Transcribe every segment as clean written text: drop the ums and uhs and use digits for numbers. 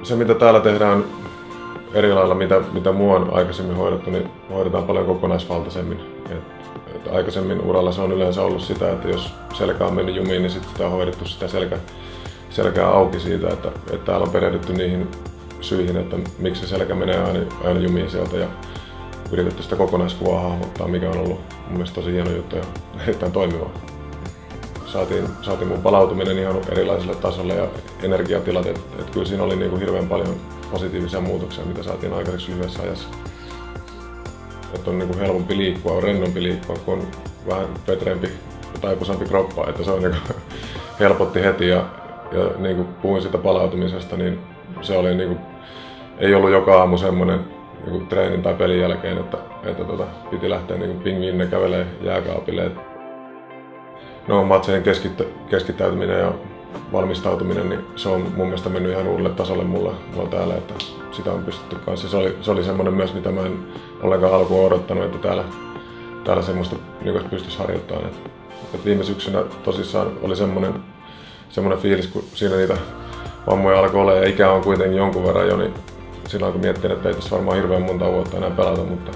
se mitä täällä tehdään eri lailla, mitä muu on aikaisemmin hoidettu, niin hoidetaan paljon kokonaisvaltaisemmin. Et aikaisemmin uralla se on yleensä ollut sitä, että jos selkä on mennyt jumiin, niin sitten on hoidettu sitä selkää auki siitä, että täällä on perehdytty niihin syihin, että miksi se selkä menee aina jumiin sieltä ja yritetty sitä kokonaiskuvaa hahmottaa, mikä on ollut mun mielestä tosi hieno juttu ja erittäin toimiva. Saatiin mun palautuminen ihan erilaiselle tasolle ja energiatilat, että kyllä siinä oli niinku hirveän paljon positiivisia muutoksia, mitä saatiin aikaiseksi lyhyessä ajassa. Että on niinku helpompi liikkua, on rennompi liikkua, kun on vähän petreempi ja taipuisampi kroppa, että se on niinku helpotti heti ja niinku puhuin siitä palautumisesta, niin se oli niinku, ei ollut joka aamu semmoinen niinku treenin tai pelin jälkeen, että piti lähteä niinku pinginne kävelee jääkaapille. No, matseihin keskittäytyminen ja valmistautuminen, niin se on mun mielestä mennyt ihan uudelle tasolle mulla täällä, että sitä on pystytty kanssa. Se oli semmoinen myös, mitä mä en ollenkaan alkuun odottanut, että täällä semmoista niin pystyisi harjoittamaan. Et viime syksynä tosissaan oli semmoinen fiilis, kun siinä niitä vammoja alkoi olla ja ikä on kuitenkin jonkun verran jo, niin silloin kun miettii, että ei tässä varmaan hirveän monta vuotta enää pelata, mutta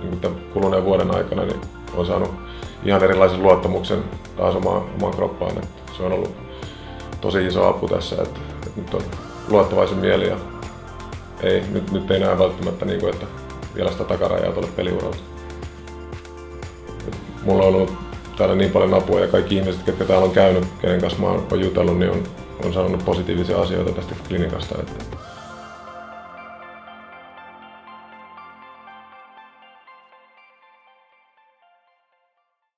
nyt tämän kuluneen vuoden aikana niin olen saanut ihan erilaisen luottamuksen taas omaan kroppaan. Että se on ollut tosi iso apu tässä, että nyt on luottavaisen mieli ja nyt ei näe välttämättä, niin kuin, että vielä sitä takarajaa tuolle peliuralla. Mulla on ollut täällä niin paljon apua ja kaikki ihmiset, ketkä täällä on käynyt, kenen kanssa mä oon jutellut, niin on sanonut positiivisia asioita tästä klinikasta. Että